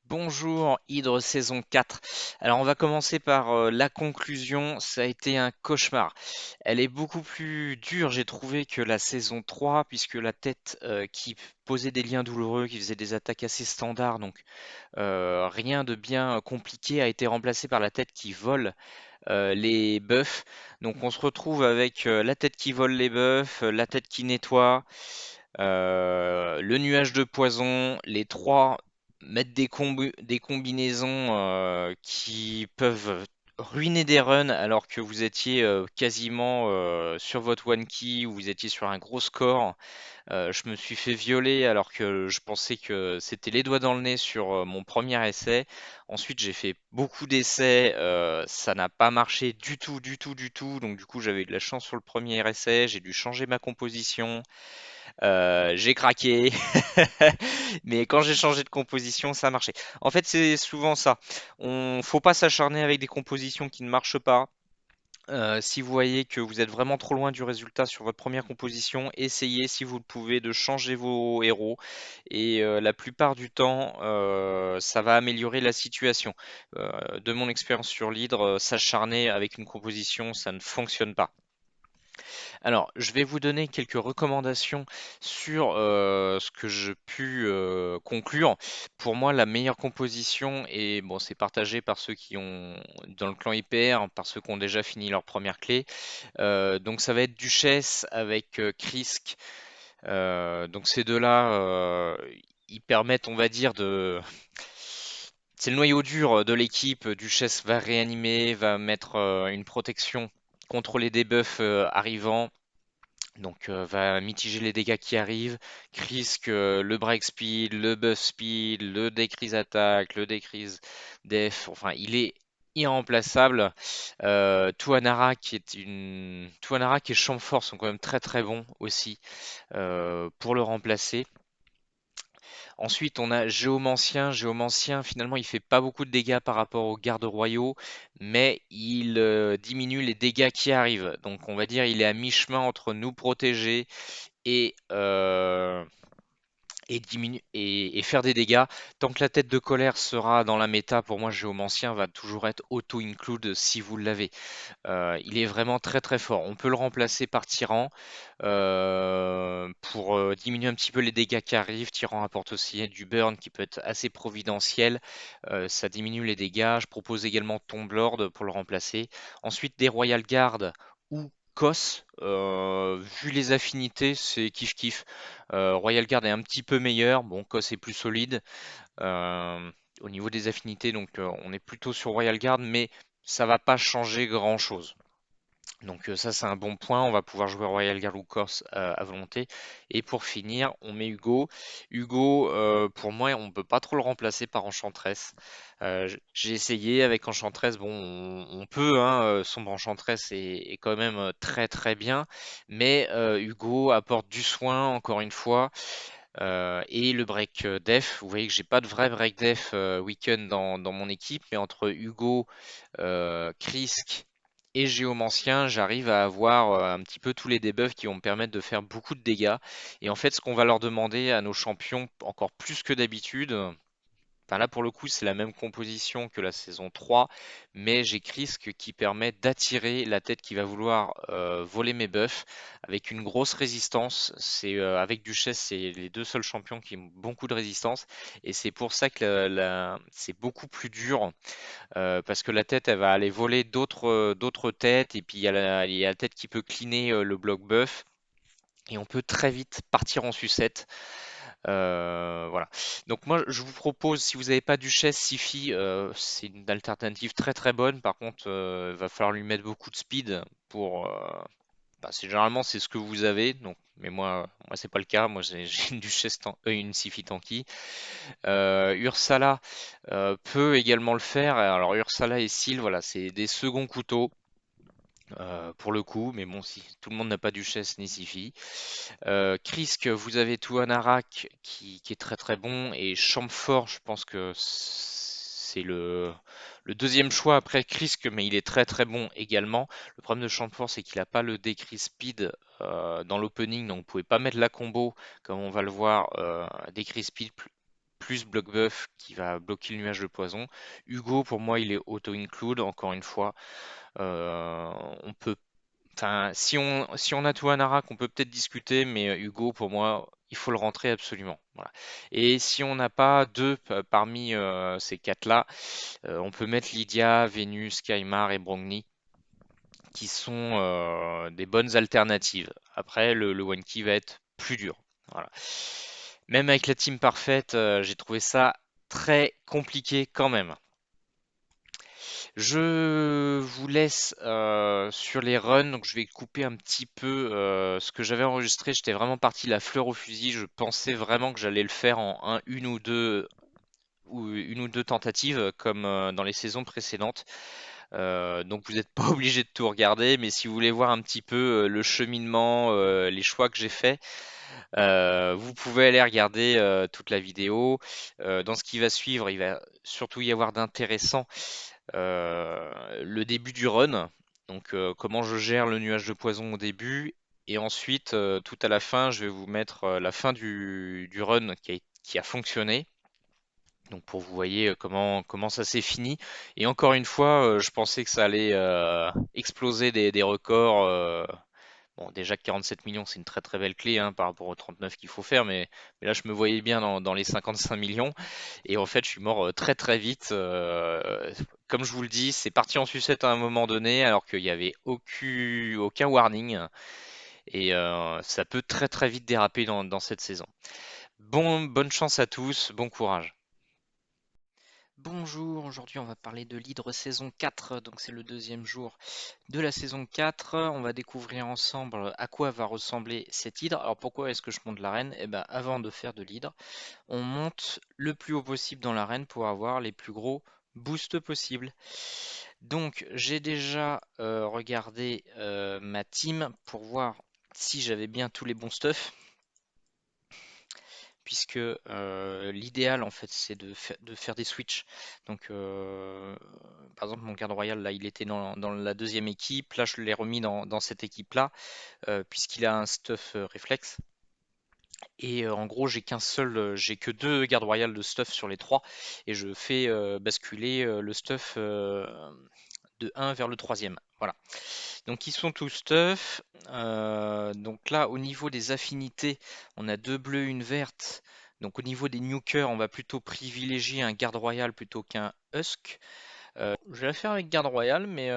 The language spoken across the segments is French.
Bonjour, Hydre saison 4. Alors on va commencer par la conclusion. Ça a été un cauchemar. Elle est beaucoup plus dure, j'ai trouvé, que la saison 3, puisque la tête qui posait des liens douloureux, qui faisait des attaques assez standards, donc rien de bien compliqué, a été remplacée par la tête qui vole les buffs. Donc on se retrouve avec la tête qui vole les buffs, la tête qui nettoie, le nuage de poison, les trois mettre des combinaisons qui peuvent ruiner des runs alors que vous étiez quasiment sur votre one key ou vous étiez sur un gros score. Je me suis fait violer alors que je pensais que c'était les doigts dans le nez sur mon premier essai. Ensuite, j'ai fait beaucoup d'essais, ça n'a pas marché du tout, du tout, du tout. Donc du coup, j'avais eu de la chance sur le premier essai, j'ai dû changer ma composition. J'ai craqué, mais quand j'ai changé de composition, ça marchait. En fait, c'est souvent ça. On faut pas s'acharner avec des compositions qui ne marchent pas. Si vous voyez que vous êtes vraiment trop loin du résultat sur votre première composition, essayez si vous le pouvez de changer vos héros et la plupart du temps, ça va améliorer la situation. De mon expérience sur l'hydre, s'acharner avec une composition, ça ne fonctionne pas. Alors, je vais vous donner quelques recommandations sur ce que j'ai pu conclure. Pour moi, la meilleure composition, et bon, c'est partagé par ceux qui ont, dans le clan IPR, par ceux qui ont déjà fini leur première clé. Donc, ça va être Duchesse avec Krisk. Donc, ces deux-là, ils permettent, on va dire, de. C'est le noyau dur de l'équipe. Duchesse va réanimer, va mettre une protection contre les debuffs arrivants. Donc va mitiger les dégâts qui arrivent. Krisk, le break speed, le buff speed, le decrease attack, le decrease def. Enfin, il est irremplaçable. Tuanarak et Champfort sont quand même très très bons aussi pour le remplacer. Ensuite, on a Géomancien. Géomancien, finalement, il fait pas beaucoup de dégâts par rapport aux gardes royaux, mais il diminue les dégâts qui arrivent. Donc, on va dire, il est à mi-chemin entre nous protéger et, et faire des dégâts. Tant que la tête de colère sera dans la méta, pour moi, Géomancien va toujours être auto-include si vous l'avez. Il est vraiment très très fort. On peut le remplacer par Tyran pour diminuer un petit peu les dégâts qui arrivent. Tyran apporte aussi du burn qui peut être assez providentiel. Ça diminue les dégâts. Je propose également Tomblord pour le remplacer. Ensuite, des Royal Guard ou Kos. Vu les affinités, c'est kiff kiff. Royal Guard est un petit peu meilleur. Bon, Kos est plus solide. Au niveau des affinités, donc on est plutôt sur Royal Guard, mais ça va pas changer grand-chose. Donc ça c'est un bon point, on va pouvoir jouer Royal Guard ou Corse à volonté. Et pour finir, on met Hugo. Hugo, pour moi, on peut pas trop le remplacer par Enchantress. J'ai essayé avec Enchantress, bon, on peut, hein, Sombre Enchantress est quand même très très bien, mais Hugo apporte du soin encore une fois. Et le break def, vous voyez que j'ai pas de vrai break def weekend dans mon équipe, mais entre Hugo, Krisk et Géomancien, j'arrive à avoir un petit peu tous les debuffs qui vont me permettre de faire beaucoup de dégâts. Et en fait, ce qu'on va leur demander à nos champions, encore plus que d'habitude, enfin là pour le coup c'est la même composition que la saison 3, mais j'ai Krisk qui permet d'attirer la tête qui va vouloir voler mes buffs avec une grosse résistance. C'est avec Duchesse, c'est les deux seuls champions qui ont beaucoup de résistance et c'est pour ça que c'est beaucoup plus dur parce que la tête elle va aller voler d'autres têtes et puis il y a la tête qui peut cleaner le bloc buff et on peut très vite partir en sucette. Voilà. Donc moi, je vous propose, si vous n'avez pas Duchesse, Sifi, c'est une alternative très très bonne. Par contre, il va falloir lui mettre beaucoup de speed pour. Généralement, c'est ce que vous avez. Donc, mais moi, c'est pas le cas. Moi, j'ai une Duchesse, une Sifi tanky. Ursala peut également le faire. Alors, Ursala et Syl, voilà, c'est des seconds couteaux. Pour le coup, mais bon, si tout le monde n'a pas Duchesse ni Sifi. Krisk, vous avez Tuanarak qui est très très bon et Champfort, je pense que c'est le deuxième choix après Krisk, mais il est très très bon également. Le problème de Champfort, c'est qu'il n'a pas le decrease speed dans l'opening, donc vous pouvez pas mettre la combo comme on va le voir, decrease speed plus bloc buff qui va bloquer le nuage de poison. Hugo, pour moi, il est auto-include, encore une fois. Euh, on peut, enfin, si on a Tuanarak, on peut peut-être discuter, mais Hugo, pour moi, il faut le rentrer absolument. Voilà. Et si on n'a pas deux parmi ces quatre-là, on peut mettre Lydia, Vénus, Kaimar et Brongni qui sont des bonnes alternatives. Après, le one key va être plus dur. Voilà. Même avec la team parfaite, j'ai trouvé ça très compliqué quand même. Je vous laisse sur les runs, donc je vais couper un petit peu ce que j'avais enregistré. J'étais vraiment parti la fleur au fusil. Je pensais vraiment que j'allais le faire en une ou deux tentatives comme dans les saisons précédentes. Donc vous n'êtes pas obligé de tout regarder, mais si vous voulez voir un petit peu le cheminement, les choix que j'ai faits, vous pouvez aller regarder toute la vidéo. Dans ce qui va suivre, il va surtout y avoir d'intéressant le début du run. Donc comment je gère le nuage de poison au début. Et ensuite, tout à la fin, je vais vous mettre la fin du run qui a fonctionné. Donc pour vous voyez comment ça s'est fini. Et encore une fois, je pensais que ça allait exploser des records. Bon, déjà que 47 millions, c'est une très très belle clé hein, par rapport aux 39 qu'il faut faire, mais là je me voyais bien dans les 55 millions. Et en fait, je suis mort très très vite. Comme je vous le dis, c'est parti en sucette à un moment donné, alors qu'il n'y avait aucun warning. Et ça peut très très vite déraper dans cette saison. Bonne chance à tous, bon courage. Bonjour, aujourd'hui on va parler de l'Hydre saison 4, donc c'est le deuxième jour de la saison 4. On va découvrir ensemble à quoi va ressembler cette hydre. Alors pourquoi est-ce que je monte l'arène? Eh ben avant de faire de l'hydre, on monte le plus haut possible dans l'arène pour avoir les plus gros boosts possibles. Donc j'ai déjà regardé ma team pour voir si j'avais bien tous les bons stuffs puisque l'idéal en fait c'est de faire des switches. Donc par exemple mon garde royal là il était dans la deuxième équipe, là je l'ai remis dans cette équipe là puisqu'il a un stuff réflexe. Et en gros j'ai que deux gardes royales de stuff sur les trois et je fais basculer le stuff de un vers le troisième. Voilà. Donc ils sont tous stuff. Donc là, au niveau des affinités, on a deux bleus, une verte. Donc au niveau des nukers, on va plutôt privilégier un garde royal plutôt qu'un husk. Je vais la faire avec garde royal, mais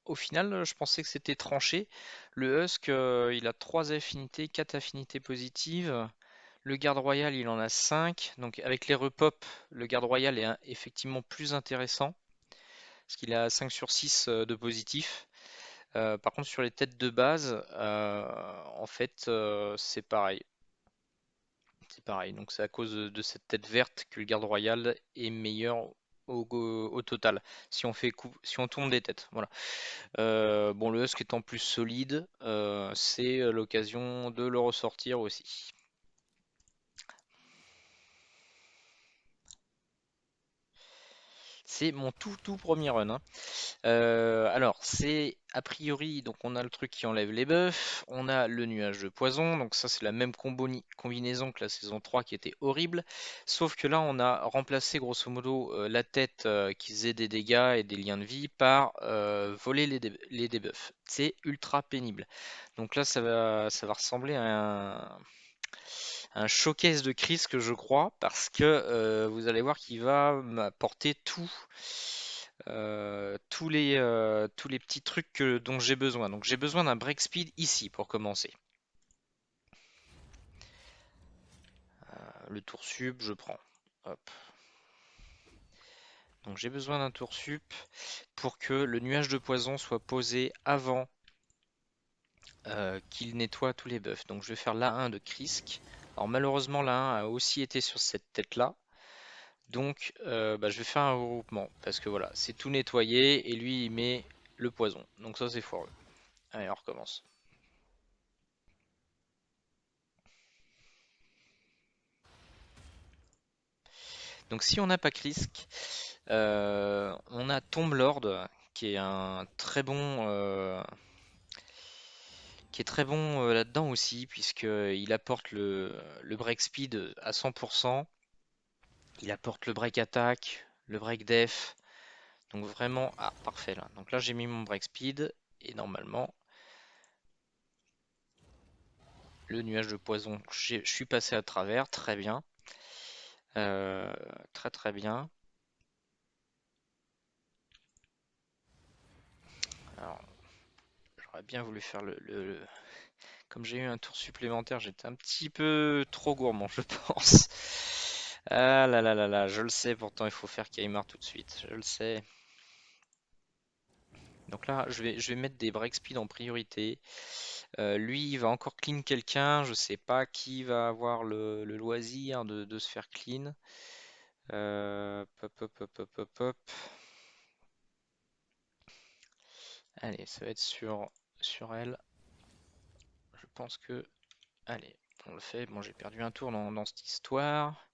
au final, je pensais que c'était tranché. Le husk, il a trois affinités, quatre affinités positives. Le garde royal, il en a 5. Donc avec les repop, le garde royal est effectivement plus intéressant parce qu'il a 5 sur 6 de positif. Par contre, sur les têtes de base, en fait, c'est pareil. C'est pareil. Donc, c'est à cause de cette tête verte que le garde royal est meilleur au total. Si on tourne des têtes, voilà. Bon, le Husk étant plus solide, c'est l'occasion de le ressortir aussi. C'est mon tout premier run, hein. Alors, c'est a priori, donc on a le truc qui enlève les buffs, on a le nuage de poison, donc ça c'est la même combinaison que la saison 3 qui était horrible, sauf que là on a remplacé grosso modo la tête qui faisait des dégâts et des liens de vie par voler les debuffs. C'est ultra pénible. Donc là ça va ressembler à un showcase de Chris que je crois, parce que vous allez voir qu'il va m'apporter tous les petits trucs dont j'ai besoin. Donc j'ai besoin d'un break speed ici pour commencer. Le tour sub, je prends. Hop. Donc j'ai besoin d'un tour sup pour que le nuage de poison soit posé avant qu'il nettoie tous les buffs. Donc je vais faire l'A1 de Krisk. Alors malheureusement l'A1 a aussi été sur cette tête là. Donc bah, je vais faire un regroupement parce que voilà, c'est tout nettoyé et lui il met le poison. Donc ça c'est foireux. Allez, on recommence. Donc si on n'a pas Krisk, on a Tomblord qui est un très bon là-dedans aussi puisqu'il apporte le break speed à 100%. Il apporte le break attack, le break def. Donc vraiment, ah parfait là. Donc là j'ai mis mon break speed et normalement le nuage de poison, je suis passé à travers, très bien. Euh, Très très bien. Alors j'aurais bien voulu faire comme j'ai eu un tour supplémentaire, j'étais un petit peu trop gourmand, je pense. Ah là là là là, je le sais, pourtant il faut faire Kaimar tout de suite, je le sais. Donc là, je vais mettre des break speed en priorité. Lui, il va encore clean quelqu'un, je sais pas qui va avoir le loisir de se faire clean. Pop, pop, pop, pop, pop, pop. Allez, ça va être sur elle. Je pense que... Allez, on le fait. Bon, j'ai perdu un tour dans cette histoire.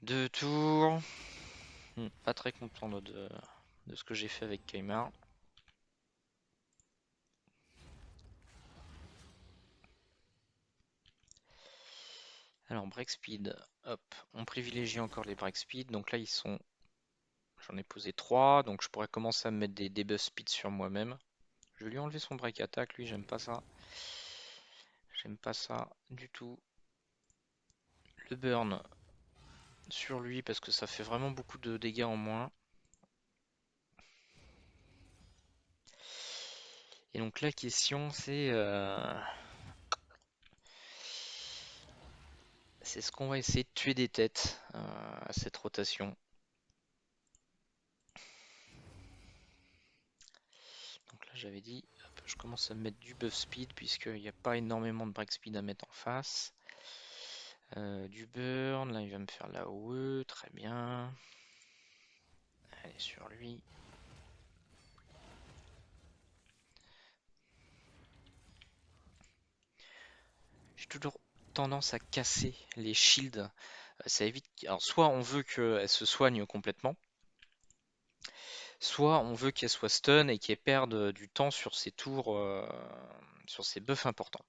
Deux tours. Pas très content de ce que j'ai fait avec Kaimar. Alors, break speed. Hop, on privilégie encore les break speed. Donc là, ils sont... J'en ai posé 3, donc je pourrais commencer à me mettre des buff speed sur moi-même. Je vais lui enlever son break attack, lui, j'aime pas ça. J'aime pas ça du tout. Le burn sur lui parce que ça fait vraiment beaucoup de dégâts en moins. Et donc la question c'est ce qu'on va essayer de tuer des têtes à cette rotation. Donc là j'avais dit, hop, je commence à me mettre du buff speed puisqu'il n'y a pas énormément de break speed à mettre en face. Du burn, là il va me faire la OE, très bien. Allez sur lui. J'ai toujours tendance à casser les shields. Ça évite. Alors soit on veut qu'elle se soigne complètement, soit on veut qu'elle soit stun et qu'elle perde du temps sur ses tours, sur ses buffs importants.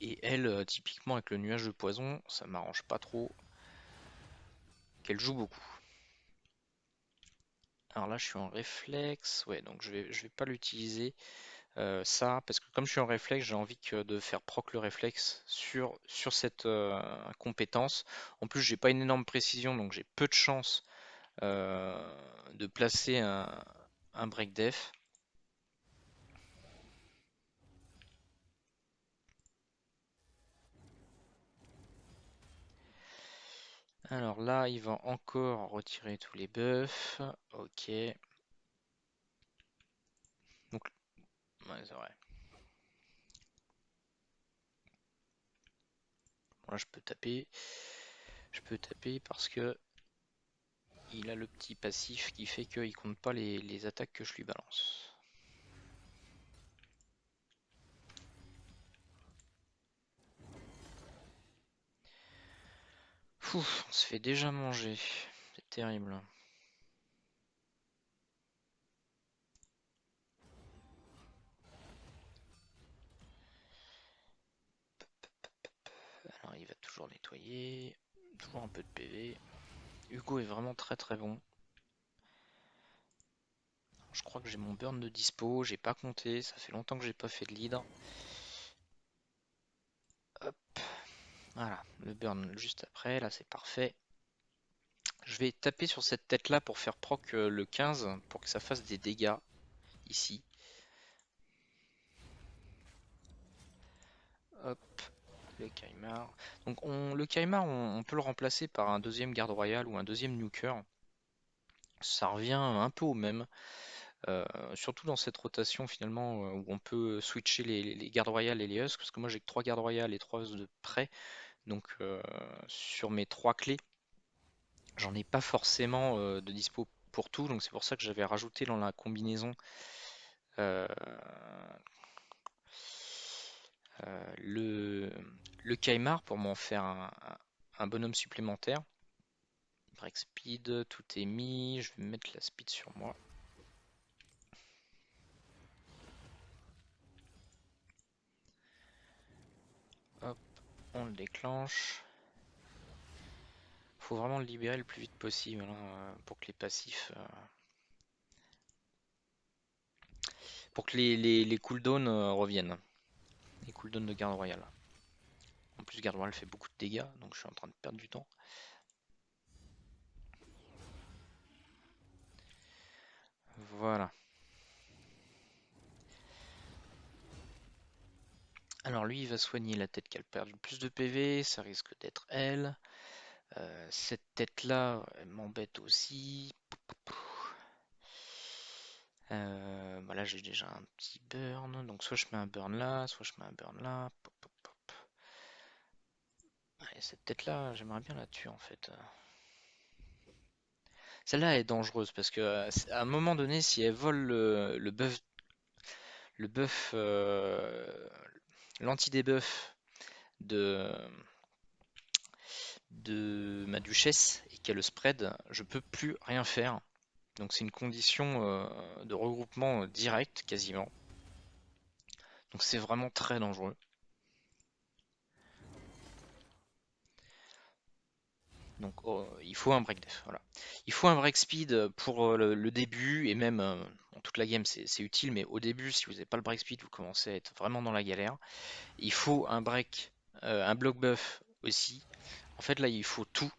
Et elle, typiquement avec le nuage de poison, ça m'arrange pas trop qu'elle joue beaucoup. Alors là, je suis en réflexe, ouais, donc je vais pas l'utiliser ça, parce que comme je suis en réflexe, j'ai envie de faire proc le réflexe sur cette compétence. En plus, j'ai pas une énorme précision, donc j'ai peu de chance euh, de placer un break def. Alors là, il va encore retirer tous les buffs. Ok. Donc, ouais, c'est vrai. Bon, là, je peux taper. Je peux taper parce que il a le petit passif qui fait qu'il compte pas les attaques que je lui balance. On se fait déjà manger. C'est terrible. Alors, il va toujours nettoyer. Toujours un peu de PV. Hugo est vraiment très très bon. Je crois que j'ai mon burn de dispo. J'ai pas compté. Ça fait longtemps que j'ai pas fait de lead. Hop. Voilà. Le burn juste après. Là, c'est parfait. Je vais taper sur cette tête là pour faire proc le 15 pour que ça fasse des dégâts ici. Hop, le Kaimar. Donc le Kaimar, on peut le remplacer par un deuxième garde royal ou un deuxième nuker. Ça revient un peu au même, surtout dans cette rotation finalement où on peut switcher les gardes royales et les Husks, parce que moi j'ai que 3 gardes royales et 3 Husks de près, donc sur mes 3 clés, j'en ai pas forcément de dispo pour tout, donc c'est pour ça que j'avais rajouté dans la combinaison euh, le Kaimar pour m'en faire un bonhomme supplémentaire. Break speed, tout est mis. Je vais mettre la speed sur moi. Hop, on le déclenche. Faut vraiment le libérer le plus vite possible hein, pour que les passifs, pour que les cooldowns reviennent. Les cooldowns de garde royale. En plus, garde royale fait beaucoup de dégâts, donc je suis en train de perdre du temps. Voilà. Alors lui, il va soigner la tête qui a perdu le plus de PV, ça risque d'être elle. Cette tête-là, elle m'embête aussi. Bah là, j'ai déjà un petit burn, donc soit je mets un burn là, soit je mets un burn là. Pop, pop, pop. Ouais, cette tête-là, j'aimerais bien la tuer en fait. Celle-là est dangereuse parce que à un moment donné, si elle vole le buff, l'anti-debuff de, de ma duchesse et qu'elle le spread, je peux plus rien faire. Donc c'est une condition de regroupement direct quasiment. Donc c'est vraiment très dangereux. Donc il faut un break def, voilà. Il faut un break speed pour le début et même en toute la game c'est utile, mais au début si vous n'avez pas le break speed vous commencez à être vraiment dans la galère. Il faut un break, un block buff aussi. En fait là il faut tout.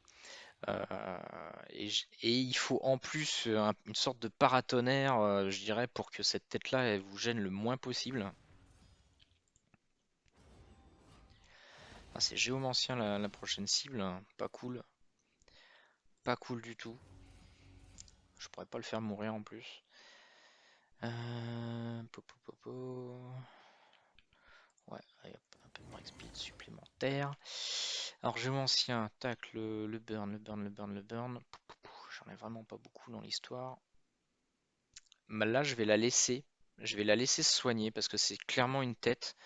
Et il faut en plus une sorte de paratonnerre, je dirais, pour que cette tête-là elle vous gêne le moins possible. Ah, c'est Géomancien la prochaine cible, hein. Pas cool. Pas cool du tout. Je pourrais pas le faire mourir en plus. Ouais, allez, hop, un peu de break speed supplémentaire. Alors Géomancien, tac, le burn, le burn, le burn, le burn. J'en ai vraiment pas beaucoup dans l'histoire. Bah, là, je vais la laisser. Je vais la laisser se soigner parce que c'est clairement une tête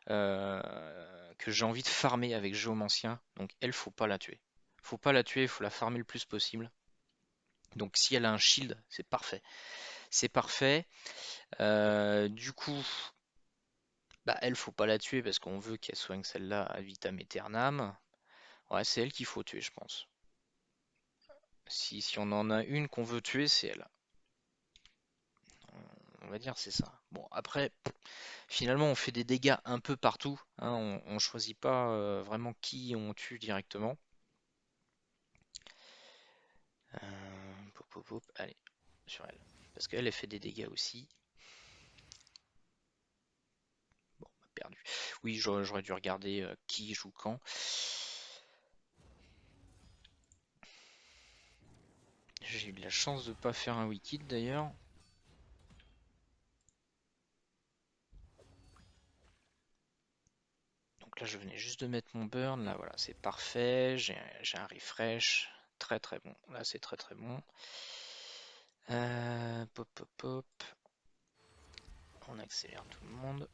euh, que j'ai envie de farmer avec Géomancien. Donc elle, faut pas la tuer. Faut pas la tuer, il faut la farmer le plus possible. Donc si elle a un shield, c'est parfait. C'est parfait. Du coup, bah elle, faut pas la tuer parce qu'on veut qu'elle soigne celle-là à vitam aeternam. Ouais, c'est elle qu'il faut tuer, je pense. Si on en a une qu'on veut tuer, c'est elle. On va dire c'est ça. Bon, après, finalement, on fait des dégâts un peu partout, hein. On choisit pas vraiment qui on tue directement. Pop, pop, pop, allez, sur elle. Parce qu'elle, elle fait des dégâts aussi. Bon, on a perdu. Oui, j'aurais dû regarder qui joue quand. J'ai eu de la chance de pas faire un wicked d'ailleurs. Donc là, je venais juste de mettre mon burn. Là, voilà, c'est parfait. J'ai un refresh. Très très bon. Là, c'est très très bon. Pop, pop, pop. On accélère tout le monde.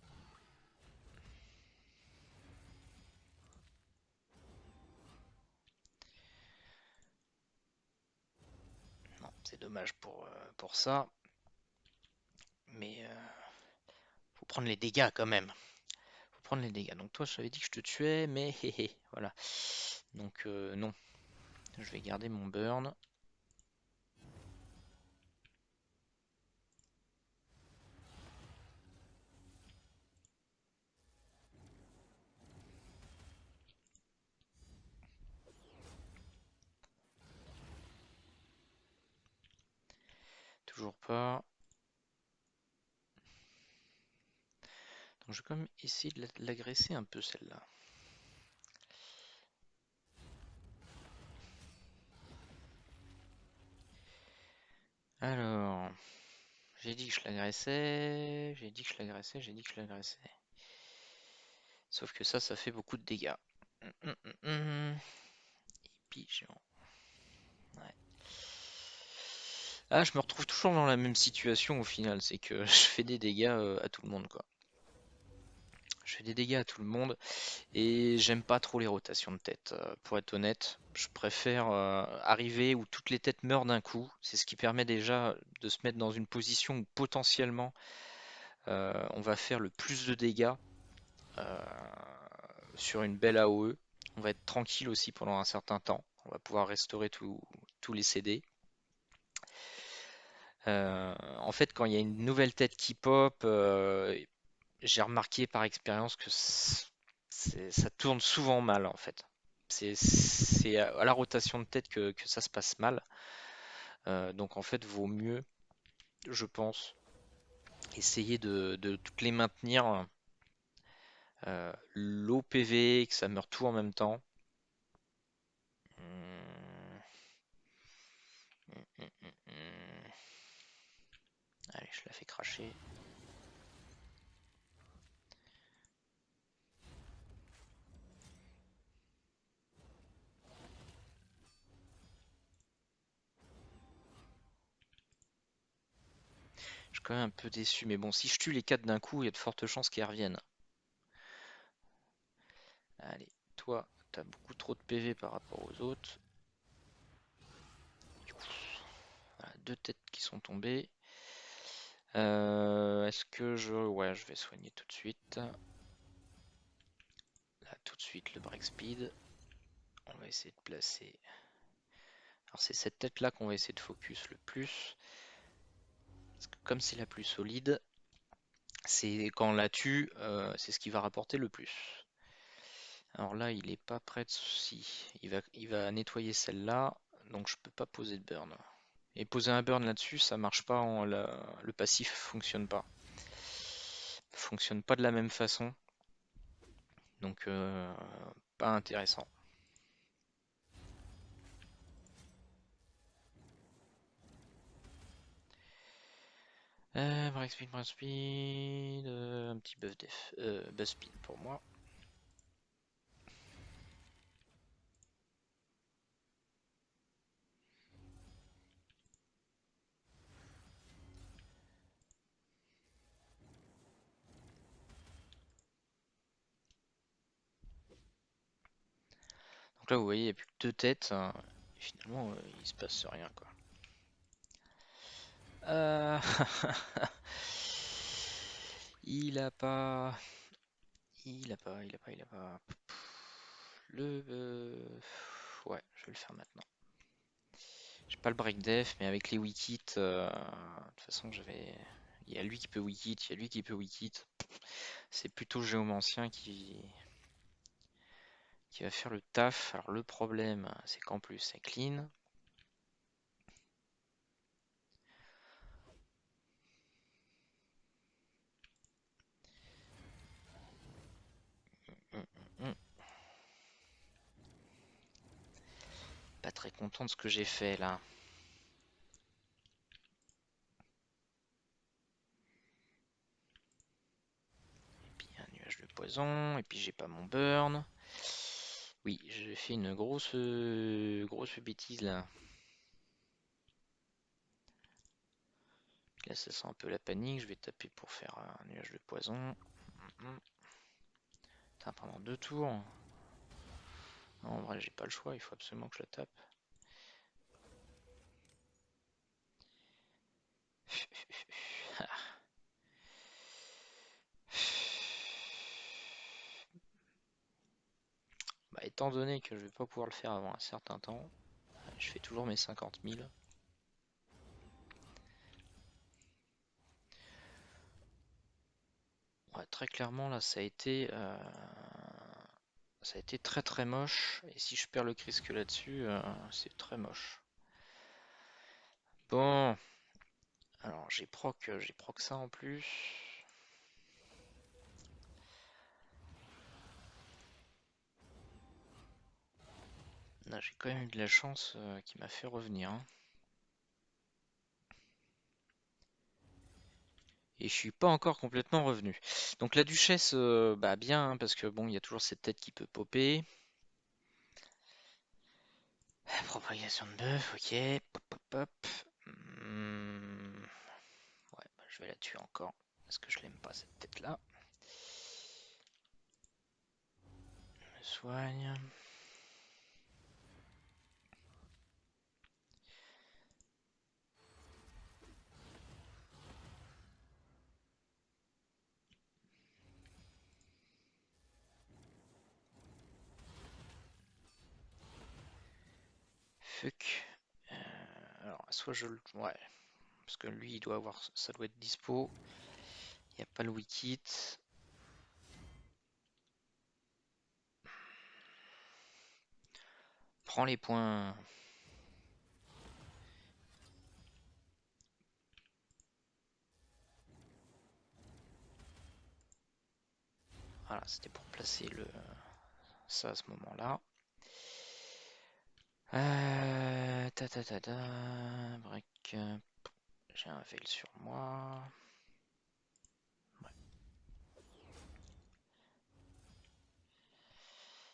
Non, c'est dommage pour ça. Mais faut prendre les dégâts quand même. Faut prendre les dégâts. Donc toi, je t'avais dit que je te tuais, mais hé hé, voilà. Donc non. Je vais garder mon burn. Toujours pas. Donc je vais quand même essayer de l'agresser un peu celle-là. Alors, j'ai dit que je l'agressais, j'ai dit que je l'agressais, j'ai dit que je l'agressais. Sauf que ça fait beaucoup de dégâts. Pigeon. Ouais. Ah, je me retrouve toujours dans la même situation au final, c'est que je fais des dégâts à tout le monde, quoi. Je fais des dégâts à tout le monde et j'aime pas trop les rotations de tête, pour être honnête. Je préfère arriver où toutes les têtes meurent d'un coup. C'est ce qui permet déjà de se mettre dans une position où potentiellement on va faire le plus de dégâts euh, sur une belle AOE. On va être tranquille aussi pendant un certain temps. On va pouvoir restaurer tous les CD. En fait, quand il y a une nouvelle tête qui pop, j'ai remarqué par expérience que ça tourne souvent mal en fait. C'est à la rotation de tête que ça se passe mal. Donc en fait, vaut mieux, je pense, essayer de toutes les maintenir low PV, que ça meurt tout en même temps. Hum, hum. Allez, je la fais cracher. Je suis quand même un peu déçu, mais bon, si je tue les 4 d'un coup, il y a de fortes chances qu'ils reviennent. Allez, toi, t'as beaucoup trop de PV par rapport aux autres. Voilà, 2 têtes qui sont tombées. Est-ce que je... Ouais, je vais soigner tout de suite. Là, tout de suite, le break speed. On va essayer de placer... Alors c'est cette tête-là qu'on va essayer de focus le plus. Parce que comme c'est la plus solide, c'est quand on la tue, c'est ce qui va rapporter le plus. Alors là, il est pas prêt de... Si, il va nettoyer celle-là, donc je peux pas poser de burn. Et poser un burn là-dessus, ça marche pas, le passif fonctionne pas. Fonctionne pas de la même façon, donc pas intéressant. Break speed, un petit buff speed pour moi. Donc là, vous voyez, il n'y a plus que 2 têtes, hein, et finalement, il se passe rien, quoi. Euh, Il a pas... Il a pas... Ouais, je vais le faire maintenant. J'ai pas le break def, mais avec les wikits, de toute façon, j'avais... Il y a lui qui peut wikit, il y a lui qui peut wikit. C'est plutôt Géomancien qui va faire le taf. Alors le problème, c'est qu'en plus, c'est clean. Hum, hum. Pas très content de ce que j'ai fait là. Et puis un nuage de poison, et puis j'ai pas mon burn. Oui, j'ai fait une grosse bêtise là. Là, ça sent un peu la panique. Je vais taper pour faire un nuage de poison. Putain, pendant 2 tours. Non, en vrai, j'ai pas le choix. Il faut absolument que je la tape. Bah, étant donné que je vais pas pouvoir le faire avant un certain temps, je fais toujours mes 50 000. Ouais, très clairement, là, ça a été très très moche. Et si je perds le Crisque là-dessus, c'est très moche. Bon, alors j'ai proc ça en plus. Là, j'ai quand même eu de la chance qui m'a fait revenir, hein. Et je suis pas encore complètement revenu. Donc la duchesse, bah bien, hein, parce que bon, il y a toujours cette tête qui peut popper. Propagation de bœuf, ok. Pop, pop, pop. Ouais, bah, je vais la tuer encore. Parce que je l'aime pas cette tête-là. Je me soigne. soit je le... Ouais, parce que lui, il doit avoir... Ça doit être dispo. Il n'y a pas le wiki. Prends les points. Voilà, c'était pour placer le ça à ce moment-là. Ta ta ta ta. Break. J'ai un veil sur moi. Ouais.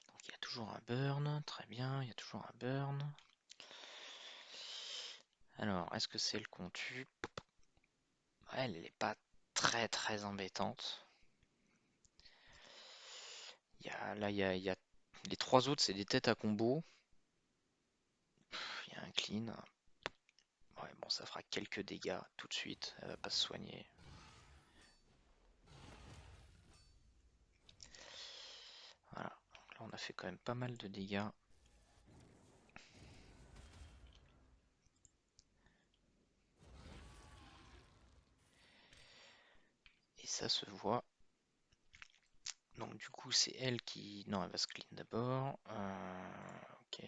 Donc il y a toujours un burn. Très bien, il y a toujours un burn. Alors, est-ce que c'est le contu? Ouais, elle n'est pas très très embêtante. Là, il y a les trois autres, c'est des têtes à combo. Il y a un clean. Ouais, bon, ça fera quelques dégâts tout de suite. Elle va pas se soigner. Voilà. Donc là, on a fait quand même pas mal de dégâts. Et ça se voit. Donc du coup, c'est elle qui... Non, elle va se clean d'abord. Ok.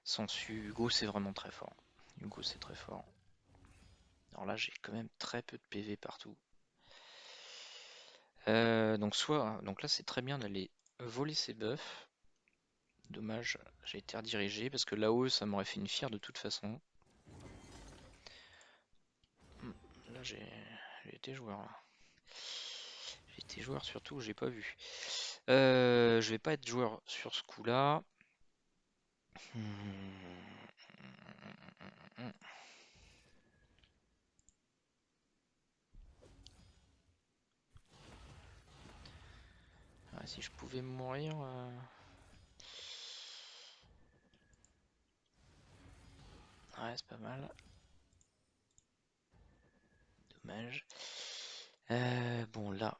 Sensu, Hugo, c'est vraiment très fort. Hugo, c'est très fort. Alors là, j'ai quand même très peu de PV partout. Donc là, c'est très bien d'aller voler ses buffs. Dommage, j'ai été redirigé parce que là-haut, ça m'aurait fait une fière de toute façon. Là, j'ai été joueur là. J'ai été joueur surtout, j'ai pas vu. Je vais pas être joueur sur ce coup-là. Ah, si je pouvais mourir. Ouais, c'est pas mal. Dommage. Bon, là.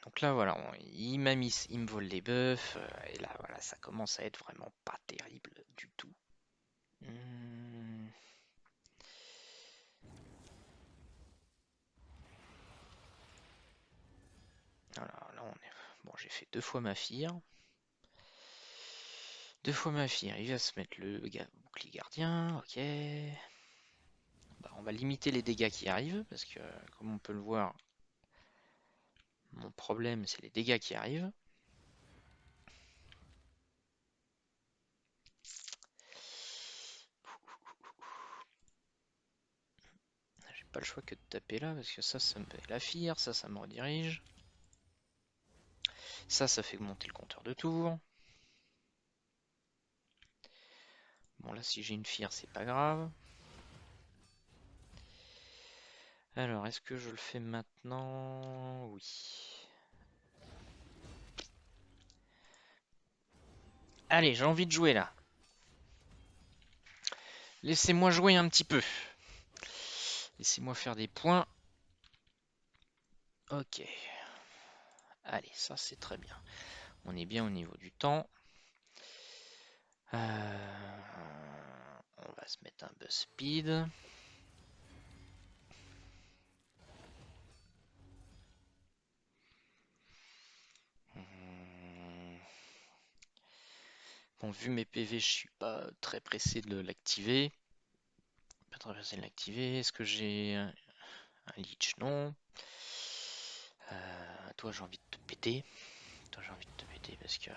Donc là, voilà, il m'a mis, il me vole les buffs. Et là, voilà, ça commence à être vraiment pas terrible du tout. Hmm. Alors là, on est... Bon, j'ai fait deux fois ma fire. Deux fois ma fire. Il va se mettre le bouclier gardien. Ok. Bah, on va limiter les dégâts qui arrivent. Parce que, comme on peut le voir, mon problème, c'est les dégâts qui arrivent. J'ai pas le choix que de taper là. Parce que ça me fait la fire. Ça me redirige. Ça fait monter le compteur de tour. Bon, là, si j'ai une fire, c'est pas grave. Alors, est-ce que je le fais maintenant? Oui. Allez, j'ai envie de jouer là. Laissez-moi jouer un petit peu. Laissez-moi faire des points. Ok. Allez, ça c'est très bien. On est bien au niveau du temps. On va se mettre un buzz speed. Bon, vu mes PV, je suis pas très pressé de l'activer. Pas très pressé de l'activer. Est-ce que j'ai un leech? Non. Toi, j'ai envie de te péter. Toi, j'ai envie de te péter parce que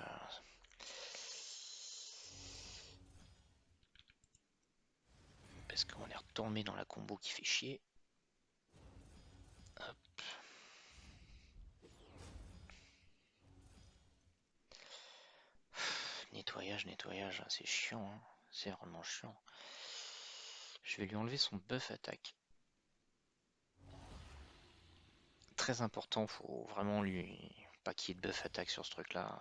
qu'on est retombé dans la combo qui fait chier. Hop. Nettoyage, c'est chiant, hein. C'est vraiment chiant. Je vais lui enlever son buff attaque. Très important, faut vraiment lui... Pas qu'il y ait de buff attaque sur ce truc-là.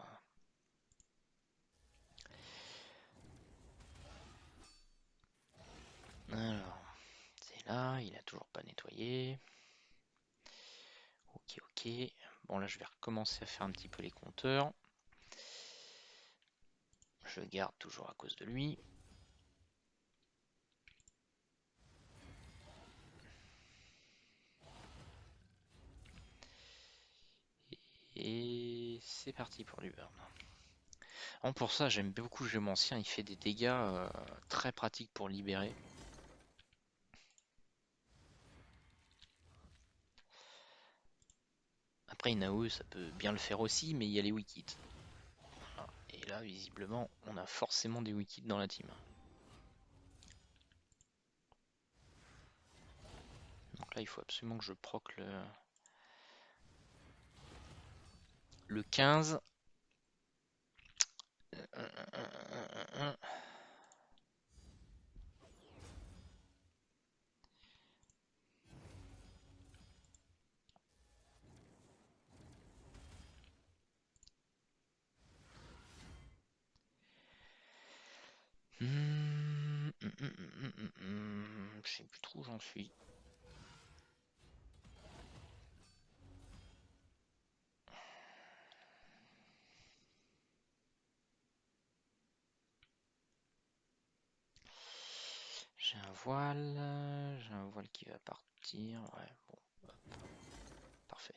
Alors, c'est là, il a toujours pas nettoyé. Ok, ok. Bon, là, je vais recommencer à faire un petit peu les compteurs. Je garde toujours à cause de lui. Et c'est parti pour du burn. Pour ça, j'aime beaucoup le géomancien, il fait des dégâts très pratiques pour libérer. Après, Inao, ça peut bien le faire aussi, mais il y a les wikits. Voilà. Et là, visiblement, on a forcément des wikits dans la team. Donc là, il faut absolument que je proc le 15. Je sais plus trop où j'en suis. J'ai un voile qui va partir. Ouais, bon, hop, parfait.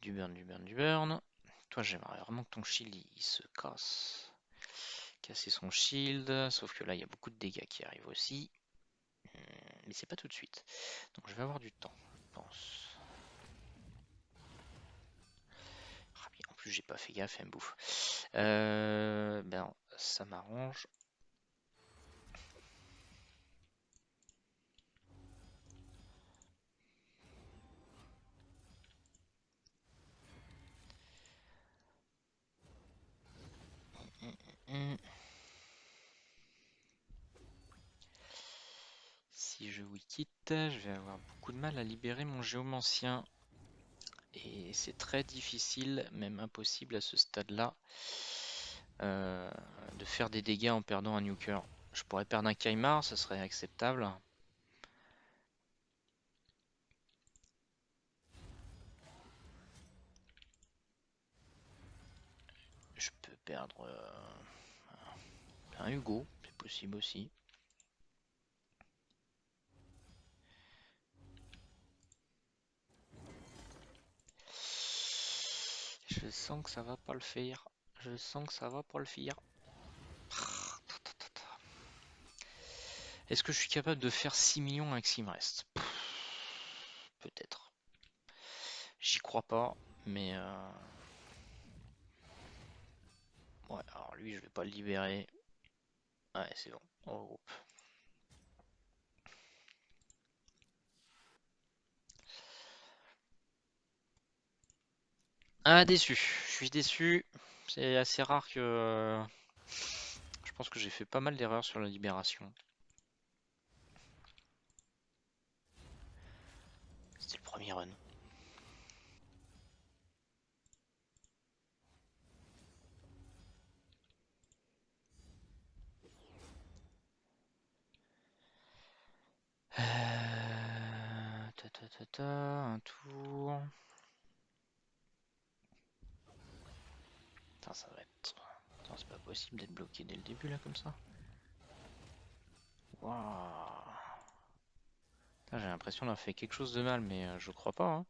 Du burn, du burn, du burn. Toi, j'aimerais vraiment que ton shield il se casse. Casser son shield, sauf que là, il y a beaucoup de dégâts qui arrivent aussi. Mais c'est pas tout de suite. Donc je vais avoir du temps, je pense. Ah oui, en plus, j'ai pas fait gaffe, elle me bouffe. Ben, ça m'arrange. Si je wikit, je vais avoir beaucoup de mal à libérer mon géomancien. Et c'est très difficile, même impossible à ce stade-là, de faire des dégâts en perdant un nuker. Je pourrais perdre un Kaimar, ça serait acceptable. Je peux perdre un Hugo, c'est possible aussi. Je sens que ça va pas le faire. Je sens que ça va pas le faire. Est-ce que je suis capable de faire 6 millions avec ce qui me reste? Peut-être. J'y crois pas, mais ouais, alors lui, je vais pas le libérer. Ouais, c'est bon, on regroupe. Ah, déçu, je suis déçu. C'est assez rare que. Je pense que j'ai fait pas mal d'erreurs sur la libération. C'était le premier run. Un tour. Putain, ça va être. Attends, c'est pas possible d'être bloqué dès le début là comme ça. Waouh. J'ai l'impression d'avoir fait quelque chose de mal, mais je crois pas, hein.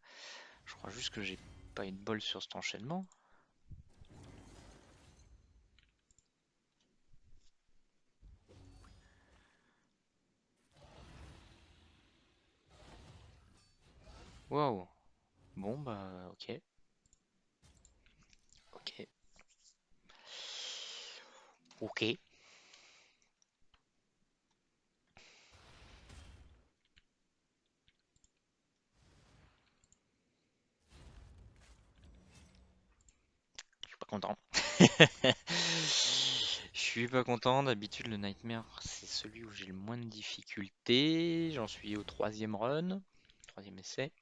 Je crois juste que j'ai pas eu de bol sur cet enchaînement. Waouh. Bon bah ok. Ok. Ok. Je suis pas content. Je suis pas content. D'habitude, le Nightmare, c'est celui où j'ai le moins de difficultés. J'en suis au troisième run, troisième essai.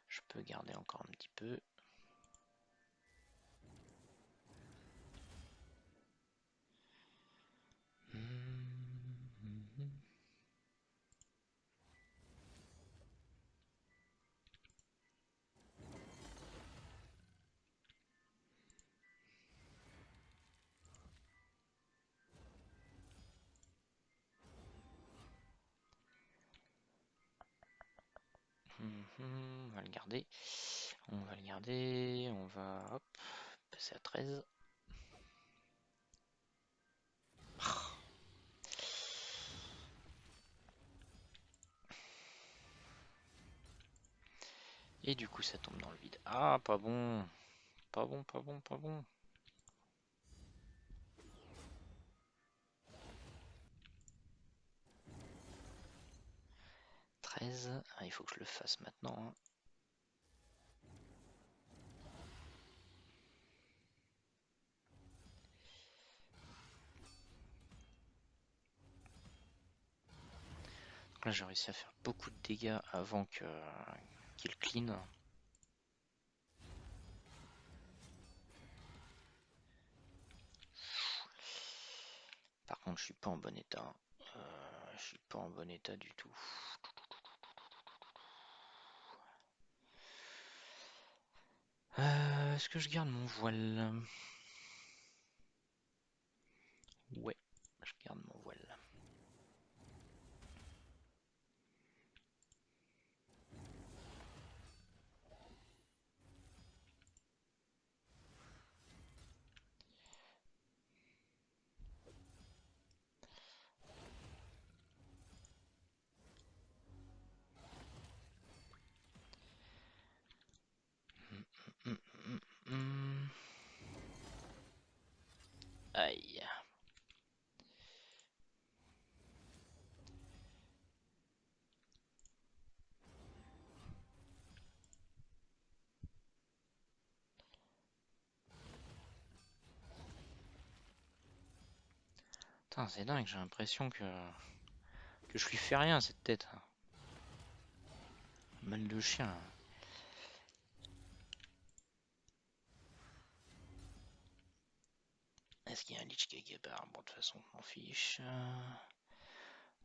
Je peut garder encore un petit peu. On va le garder. On va le garder. On va hop, passer à 13. Et du coup, ça tombe dans le vide. Ah, pas bon. Pas bon, pas bon, pas bon. 13. Ah, il faut que je le fasse maintenant, hein. Donc là, j'ai réussi à faire beaucoup de dégâts avant qu'il clean. Par contre, je suis pas en bon état. Je suis pas en bon état du tout. Est-ce que je garde mon voile? Ouais, je garde mon voile. Hum, hum, hum. Aïe. Putain, c'est dingue, j'ai l'impression que je lui fais rien à cette tête. Mal de chien. Est-ce qu'il y a un Lich quelque part? Bon, de toute façon, on m'en fiche.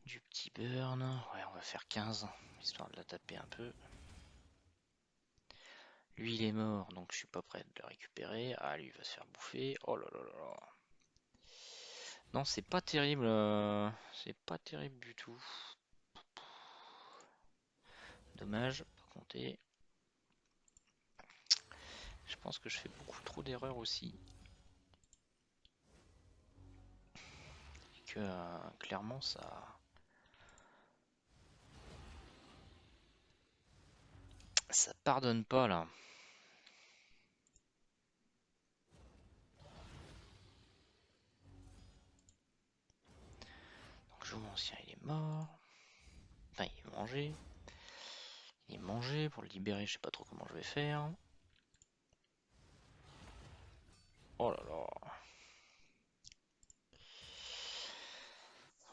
Du petit burn. Ouais, on va faire 15, histoire de la taper un peu. Lui, il est mort, donc je suis pas prêt de le récupérer. Ah, lui, il va se faire bouffer. Oh là là là là. Non, c'est pas terrible. C'est pas terrible du tout. Dommage, pas compter. Je pense que je fais beaucoup trop d'erreurs aussi. Et que clairement, ça pardonne pas là. Donc, Joe Ancien, il est mort. Enfin, il est mangé. Il est mangé pour le libérer, je sais pas trop comment je vais faire. Oh là là.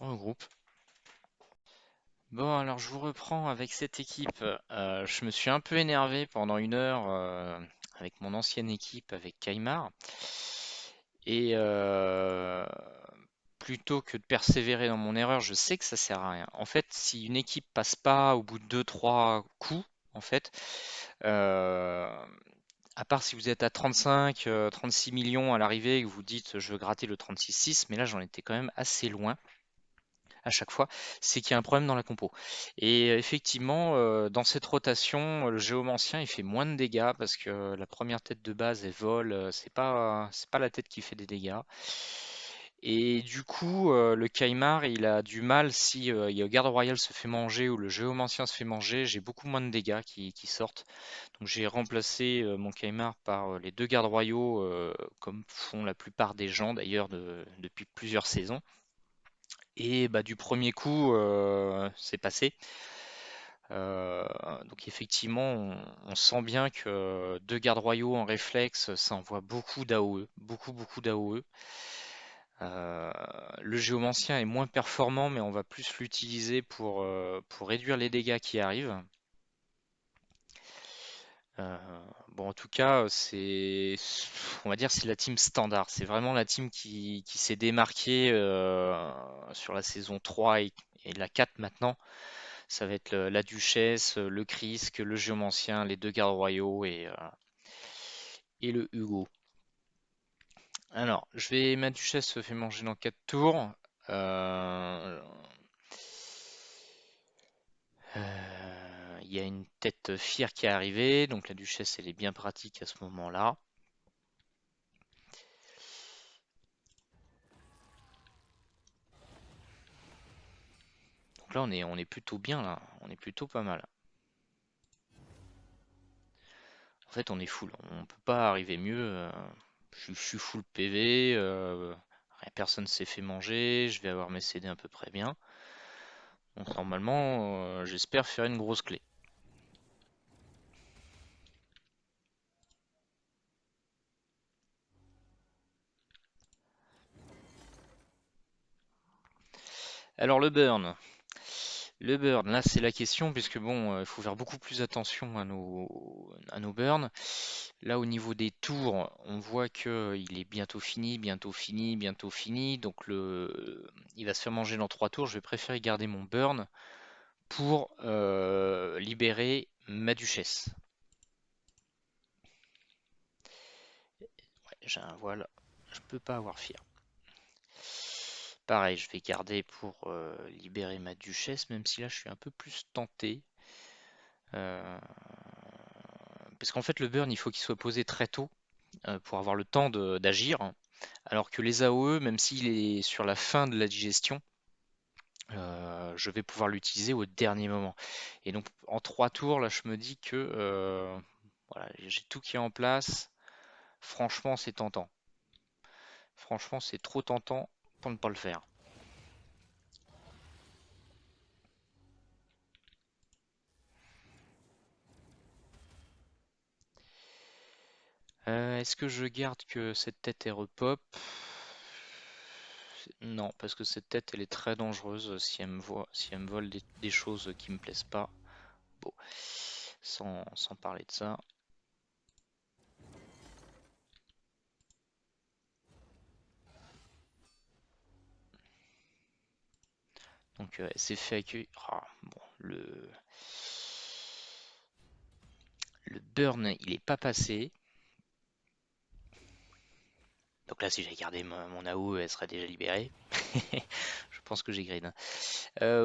On regroupe. Bon, alors je vous reprends avec cette équipe. Je me suis un peu énervé pendant 1 heure avec mon ancienne équipe, avec Kaimar. Et plutôt que de persévérer dans mon erreur, je sais que ça sert à rien. En fait, si une équipe passe pas au bout de 2-3 coups, en fait, euh, à part si vous êtes à 35, 36 millions à l'arrivée et que vous dites je veux gratter le 36-6, mais là j'en étais quand même assez loin à chaque fois, c'est qu'il y a un problème dans la compo. Et effectivement, dans cette rotation, le géomancien il fait moins de dégâts parce que la première tête de base elle vole, c'est pas la tête qui fait des dégâts. Et du coup, le Kaimar il a du mal si le garde royal se fait manger ou le géomancien se fait manger, j'ai beaucoup moins de dégâts qui sortent. Donc j'ai remplacé mon Kaimar par les 2 gardes royaux, comme font la plupart des gens d'ailleurs depuis plusieurs saisons. Et bah, du premier coup, c'est passé. Donc effectivement, on sent bien que 2 gardes royaux en réflexe, ça envoie beaucoup d'AOE, beaucoup beaucoup d'AOE. Euh, le géomancien est moins performant, mais on va plus l'utiliser pour réduire les dégâts qui arrivent. Euh, bon, en tout cas, on va dire, c'est la team standard. C'est vraiment la team qui s'est démarquée sur la saison 3 et la 4 maintenant. Ça va être la Duchesse, le Christ, le Géomancien, les deux gardes royaux et le Hugo. Alors, ma Duchesse se fait manger dans 4 tours. Euh, Il y a une tête fière qui est arrivée, donc la Duchesse, elle est bien pratique à ce moment-là. Donc là, on est plutôt bien là, on est plutôt pas mal. En fait, on est full, on peut pas arriver mieux. Je suis full PV, personne s'est fait manger, je vais avoir mes CD à peu près bien. Donc normalement, j'espère faire une grosse clé. Alors le burn. Le burn, là c'est la question, puisque bon, il faut faire beaucoup plus attention à nos burns. Là au niveau des tours, on voit que il est bientôt fini, bientôt fini, bientôt fini. Donc il va se faire manger dans 3 tours. Je vais préférer garder mon burn pour libérer ma duchesse. Ouais, j'ai un voile, je peux pas avoir fier. Pareil, je vais garder pour libérer ma duchesse, même si là je suis un peu plus tenté. Euh, Parce qu'en fait le burn il faut qu'il soit posé très tôt pour avoir le temps d'agir. Alors que les AOE, même s'il est sur la fin de la digestion, je vais pouvoir l'utiliser au dernier moment. Et donc en 3 tours, là je me dis que voilà, j'ai tout qui est en place. Franchement, c'est tentant. Franchement, c'est trop tentant pour ne pas le faire. Est-ce que je garde que cette tête est repop? Non, parce que cette tête, elle est très dangereuse si elle me vole des choses qui me plaisent pas. Bon, sans parler de ça. Donc, elle s'est fait accueillir. Ah, bon, le burn, il est pas passé. Donc là, si j'avais gardé mon AO, elle serait déjà libérée. Je pense que j'ai grid, hein.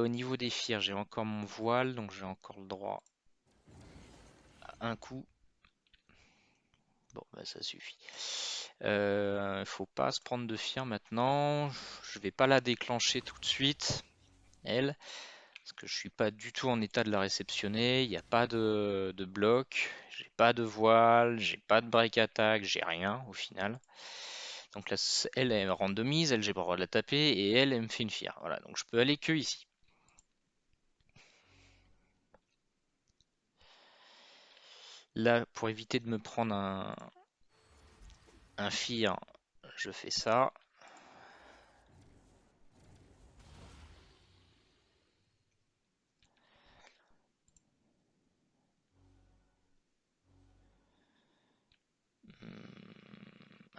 Au niveau des firs, j'ai encore mon voile, donc j'ai encore le droit à un coup. Bon, bah ça suffit. Faut pas se prendre de firs maintenant. Je vais pas la déclencher tout de suite, elle, parce que je suis pas du tout en état de la réceptionner. Il n'y a pas de bloc, j'ai pas de voile, j'ai pas de break attack, j'ai rien au final. Donc là, elle rentre de mise, elle, j'ai pas le droit de la taper, et elle me fait une fire. Voilà, donc je peux aller que ici. Là, pour éviter de me prendre un fire, je fais ça.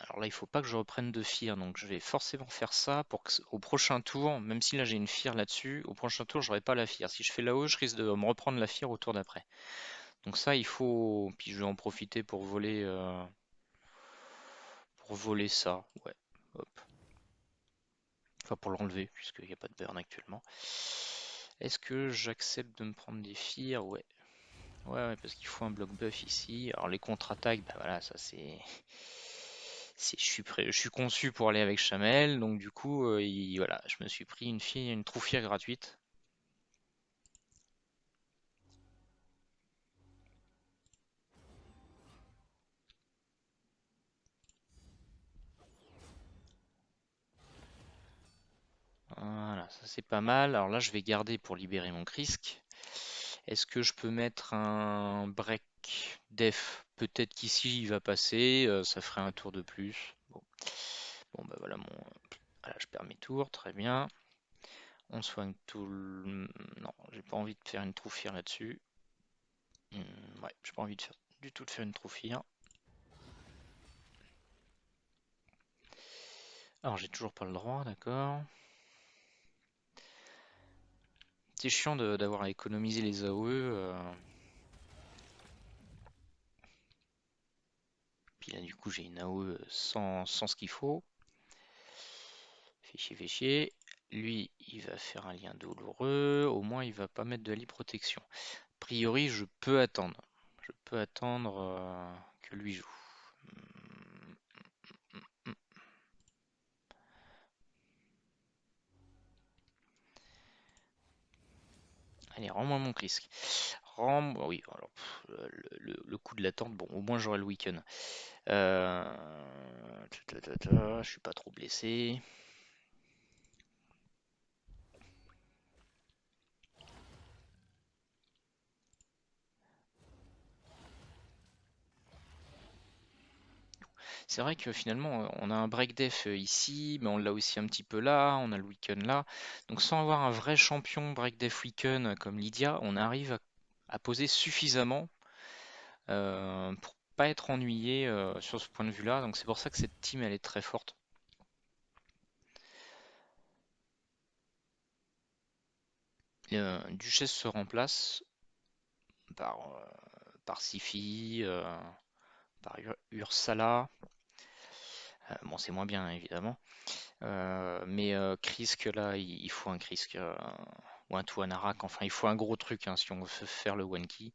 Alors là, il faut pas que je reprenne de fire, donc je vais forcément faire ça pour que au prochain tour, même si là j'ai une fire là-dessus, au prochain tour, j'aurai pas la fire. Si je fais là-haut, je risque de me reprendre la fire au tour d'après. Donc ça, il faut. Puis je vais en profiter pour voler ça. Ouais. Hop. Enfin, pour l'enlever, puisqu'il n'y a pas de burn actuellement. Est-ce que j'accepte de me prendre des fires? Ouais. Ouais, ouais, parce qu'il faut un bloc buff ici. Alors les contre-attaques, bah voilà, ça je suis conçu pour aller avec Chamel, donc du coup, voilà, je me suis pris une troufière gratuite. Voilà, ça c'est pas mal. Alors là, je vais garder pour libérer mon Krisk. Est-ce que je peux mettre un break def? Peut-être qu'ici il va passer, ça ferait un tour de plus. Bon, bon bah voilà voilà, je perds mes tours, très bien. On soigne tout le... Non, j'ai pas envie de faire une troufière là-dessus. Ouais, j'ai pas envie de faire. du tout de faire une Trophy. Alors j'ai toujours pas le droit, d'accord. C'est chiant d'avoir à économiser les AOE. Puis là du coup j'ai une AOE sans ce qu'il faut. Fait chier, fait chier. Lui, il va faire un lien douloureux. Au moins, il va pas mettre de la protection. A priori, je peux attendre. Je peux attendre que lui joue. Hmm, hmm. Allez, rends-moi mon Krisk. Rends oui, alors, le coup de l'attente, bon, au moins j'aurai le week-end. Euh, Je suis pas trop blessé. C'est vrai que finalement, on a un break def ici, mais on l'a aussi un petit peu là, on a le week-end là. Donc sans avoir un vrai champion break def week-end comme Lydia, on arrive à poser suffisamment pour pas être ennuyé sur ce point de vue-là. Donc c'est pour ça que cette team, elle est très forte. Duchesse se remplace par Sifi, par Ursala. Bon, c'est moins bien évidemment. Mais Krisk, là, il faut un Krisk ou un Tuanarak. Enfin, il faut un gros truc hein, si on veut faire le one key.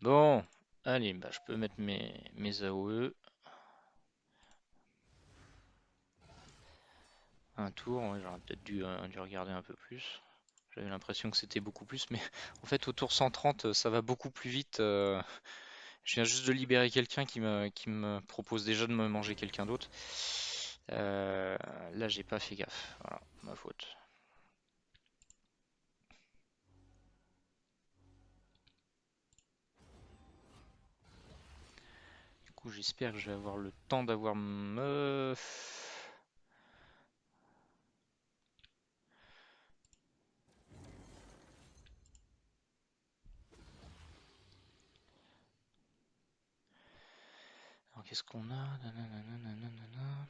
Bon, allez, bah, je peux mettre mes AOE. Un tour, ouais, j'aurais peut-être dû regarder un peu plus. J'avais l'impression que c'était beaucoup plus, mais en fait, au tour 130, ça va beaucoup plus vite. Je viens juste de libérer quelqu'un qui me propose déjà de me manger quelqu'un d'autre. Euh, Là, j'ai pas fait gaffe. Voilà, ma faute. Du coup, j'espère que je vais avoir le temps d'avoir meuf. Alors, qu'est-ce qu'on a? Nanana.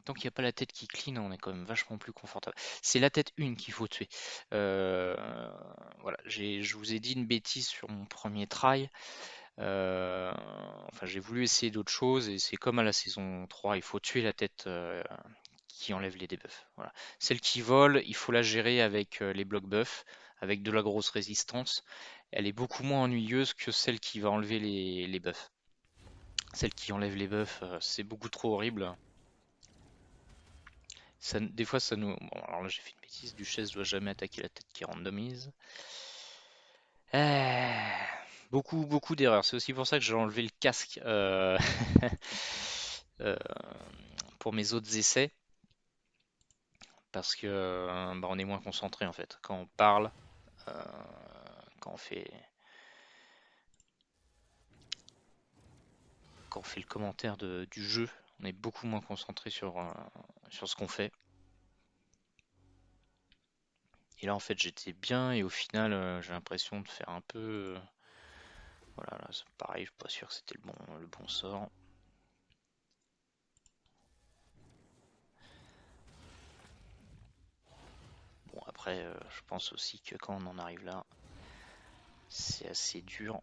Tant qu'il n'y a pas la tête qui clean, on est quand même vachement plus confortable. C'est la tête une qu'il faut tuer. Euh, voilà, je vous ai dit une bêtise sur mon premier try. Euh, enfin, j'ai voulu essayer d'autres choses et c'est comme à la saison 3, il faut tuer la tête qui enlève les debuffs. Voilà. Celle qui vole, il faut la gérer avec les blocs buffs, avec de la grosse résistance. Elle est beaucoup moins ennuyeuse que celle qui va enlever les buffs. Celle qui enlève les buffs, c'est beaucoup trop horrible. Des fois, ça nous. Bon, alors là, j'ai fait une bêtise. Duchesse doit jamais attaquer la tête qui randomise. Euh, Beaucoup, beaucoup d'erreurs. C'est aussi pour ça que j'ai enlevé le casque euh, pour mes autres essais. Parce que bah, on est moins concentré en fait. Quand on parle, euh, quand on fait, quand on fait le commentaire du jeu, on est beaucoup moins concentré sur ce qu'on fait. Et là, en fait, j'étais bien et au final, j'ai l'impression de faire un peu. Voilà, là, c'est pareil, je suis pas sûr que c'était le bon sort. Bon, après, je pense aussi que quand on en arrive là, c'est assez dur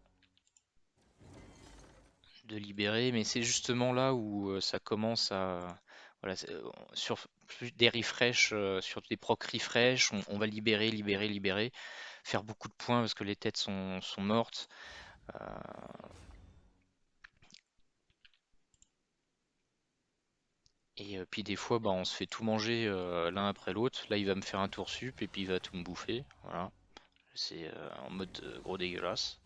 de libérer, mais c'est justement là où ça commence à. Voilà, sur des refresh, sur des proc refresh, on va libérer, libérer, libérer, faire beaucoup de points parce que les têtes sont mortes. euh, et puis des fois, bah, on se fait tout manger l'un après l'autre. Là, il va me faire un tour sup et puis il va tout me bouffer. Voilà, c'est en mode gros dégueulasse.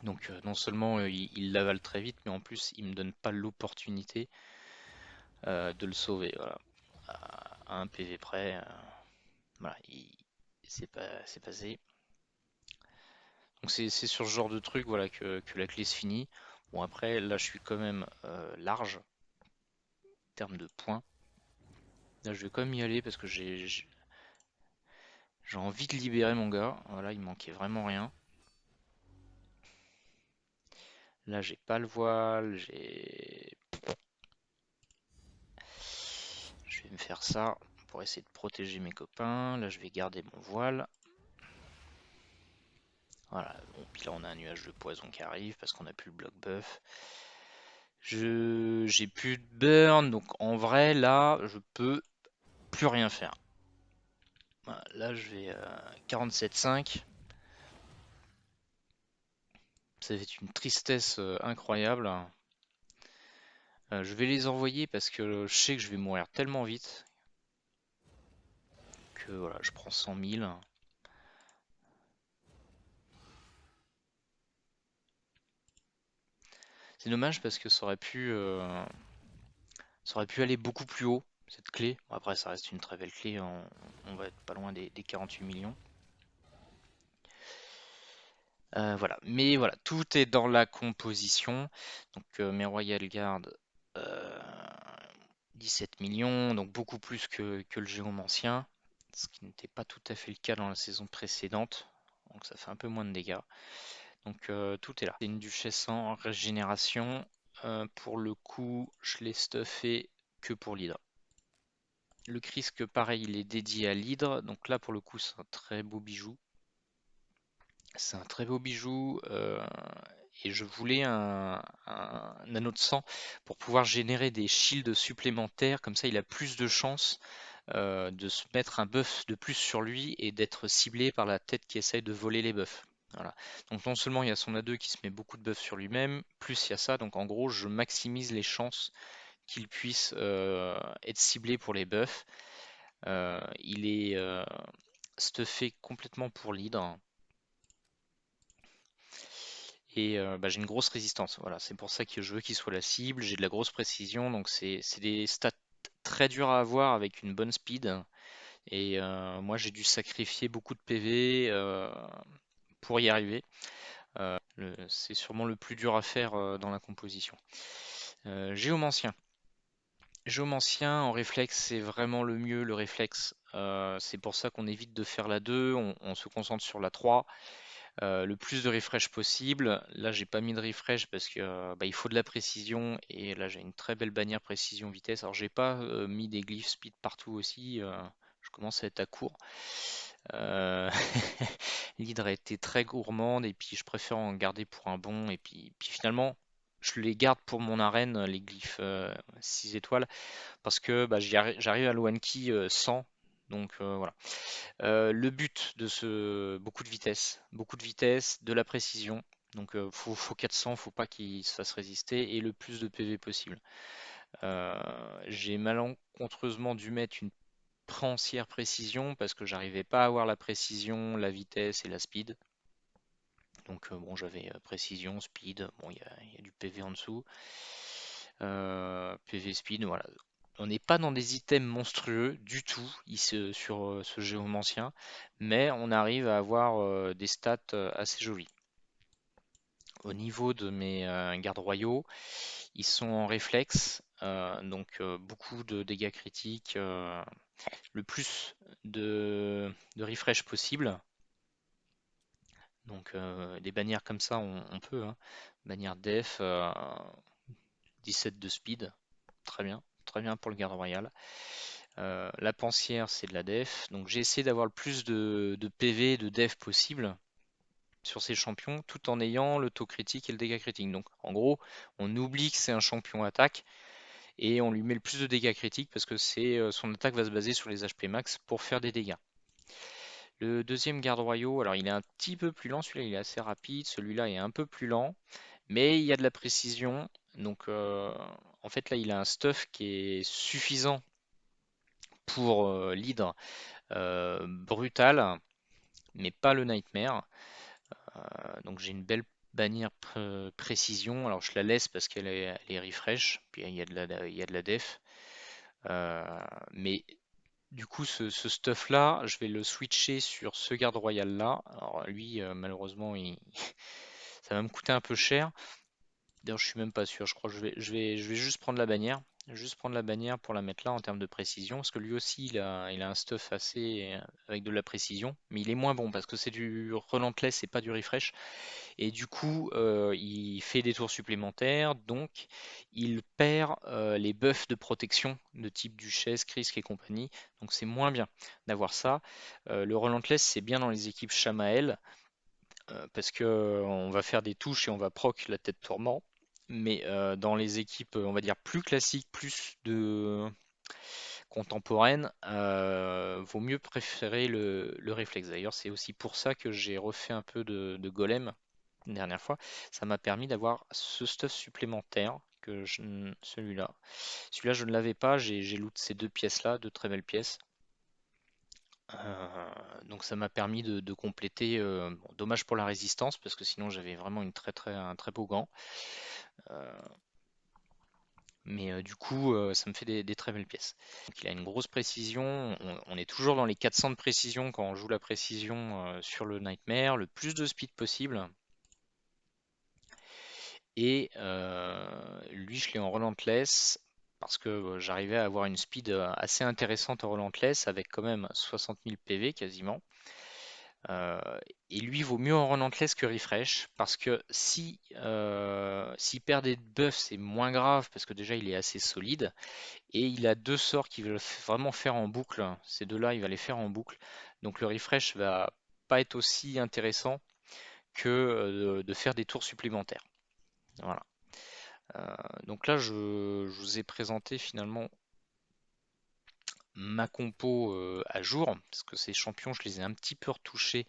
Donc non seulement il l'avale très vite, mais en plus il me donne pas l'opportunité de le sauver. Voilà. À un PV près, voilà, c'est passé. Donc c'est sur ce genre de truc voilà, que la clé se finit. Bon après là je suis quand même large en termes de points. Là je vais quand même y aller parce que J'ai envie de libérer mon gars. Voilà, il manquait vraiment rien. Là, j'ai pas le voile. Je vais me faire ça pour essayer de protéger mes copains. Là, je vais garder mon voile. Voilà, bon, puis là on a un nuage de poison qui arrive parce qu'on a plus le bloc buff. J'ai plus de burn, donc en vrai là je peux plus rien faire. Voilà, là je vais 47,5. Ça va être une tristesse incroyable. Je vais les envoyer parce que je sais que je vais mourir tellement vite que voilà, je prends 100 000. C'est dommage parce que ça aurait pu aller beaucoup plus haut cette clé. Bon, après ça reste une très belle clé, on va être pas loin des 48 millions. Voilà, mais voilà, tout est dans la composition. Donc mes Royal Guard, euh, 17 millions, donc beaucoup plus que le Géomancien, ce qui n'était pas tout à fait le cas dans la saison précédente. Donc ça fait un peu moins de dégâts. Donc tout est là. C'est une duchesse en régénération. Pour le coup, je l'ai stuffé que pour l'hydre. Le Krisk, pareil, il est dédié à l'hydre. Donc là, pour le coup, c'est un très beau bijou. C'est un très beau bijou et je voulais un anneau de sang pour pouvoir générer des shields supplémentaires. Comme ça, il a plus de chances de se mettre un buff de plus sur lui et d'être ciblé par la tête qui essaye de voler les buffs. Voilà. Donc non seulement il y a son A2 qui se met beaucoup de buffs sur lui-même, plus il y a ça. Donc en gros, je maximise les chances qu'il puisse être ciblé pour les buffs. Il est stuffé complètement pour l'hydre. Et bah, j'ai une grosse résistance. Voilà, c'est pour ça que je veux qu'il soit la cible. J'ai de la grosse précision, donc c'est des stats très durs à avoir avec une bonne speed. Et moi, j'ai dû sacrifier beaucoup de PV pour y arriver. C'est sûrement le plus dur à faire dans la composition. Géomancien. Géomancien en réflexe, c'est vraiment le mieux, le réflexe. C'est pour ça qu'on évite de faire la 2, on se concentre sur la 3. Le plus de refresh possible. Là, j'ai pas mis de refresh parce que bah, il faut de la précision et là j'ai une très belle bannière précision vitesse. Alors j'ai pas mis des glyphes speed partout aussi. Je commence à être à court. Euh, L'hydre a été très gourmande et puis je préfère en garder pour un bon. Et puis finalement, je les garde pour mon arène, les glyphes 6 étoiles, parce que bah, j'arrive à Low Key 100. Donc voilà. Le but de beaucoup de vitesse, de la précision. Donc faut 400, faut pas qu'il se fasse résister et le plus de PV possible. Euh, j'ai malencontreusement dû mettre une prancière précision parce que j'arrivais pas à avoir la précision, la vitesse et la speed. Donc bon, j'avais précision, speed, bon, il y a du PV en dessous. PV speed, voilà. On n'est pas dans des items monstrueux du tout sur ce géomancien, mais on arrive à avoir des stats assez jolies. Au niveau de mes gardes royaux, ils sont en réflexe, donc beaucoup de dégâts critiques, le plus de refresh possible. Donc des bannières comme ça, on peut, hein. Bannière def, 17 de speed, très bien pour le garde royal. La pensière, c'est de la def. Donc j'ai essayé d'avoir le plus de PV, de def possible sur ces champions, tout en ayant le taux critique et le dégât critique. Donc en gros, on oublie que c'est un champion attaque et on lui met le plus de dégâts critiques parce que son attaque va se baser sur les HP max pour faire des dégâts. Le deuxième garde royaux, alors il est un petit peu plus lent, celui-là il est assez rapide, celui-là est un peu plus lent, mais il y a de la précision. Donc en fait là il a un stuff qui est suffisant pour l'hydre brutal, mais pas le nightmare. Donc j'ai une belle bannière précision. Alors je la laisse parce elle est refresh, puis il y a de la def. Euh, mais du coup, ce stuff-là, je vais le switcher sur ce garde royal-là. Alors lui, malheureusement, ça va me coûter un peu cher. D'ailleurs, je suis même pas sûr. Je crois que je vais juste prendre la bannière. Juste prendre la bannière pour la mettre là en termes de précision, parce que lui aussi il a un stuff assez avec de la précision, mais il est moins bon parce que c'est du relentless et pas du refresh. Et du coup, il fait des tours supplémentaires, donc il perd les buffs de protection de type Duchesse, Krisk et compagnie. Donc c'est moins bien d'avoir ça. Le relentless, c'est bien dans les équipes Shamael, parce que on va faire des touches et on va proc la tête tourment. Mais dans les équipes, on va dire plus classiques, plus de contemporaines, vaut mieux préférer le réflexe. D'ailleurs, c'est aussi pour ça que j'ai refait un peu de golem une dernière fois. Ça m'a permis d'avoir ce stuff supplémentaire que celui-là. Celui-là, je ne l'avais pas. J'ai loot ces deux pièces-là, deux très belles pièces. Donc ça m'a permis de compléter. Bon, dommage pour la résistance parce que sinon j'avais vraiment un très beau gant. Euh, mais du coup, ça me fait des très belles pièces. Donc il a une grosse précision. On est toujours dans les 400 de précision quand on joue la précision sur le Nightmare. Le plus de speed possible. Et lui, je l'ai en relentless parce que j'arrivais à avoir une speed assez intéressante en relentless avec quand même 60 000 PV quasiment. Euh, et lui vaut mieux en relentless que refresh parce que si s'il perd des buffs, c'est moins grave parce que déjà il est assez solide et il a deux sorts qu'il veut vraiment faire en boucle. Ces deux-là, il va les faire en boucle. Donc le refresh va pas être aussi intéressant que de faire des tours supplémentaires. Voilà. Donc là, je vous ai présenté finalement ma compo à jour, parce que ces champions, je les ai un petit peu retouchés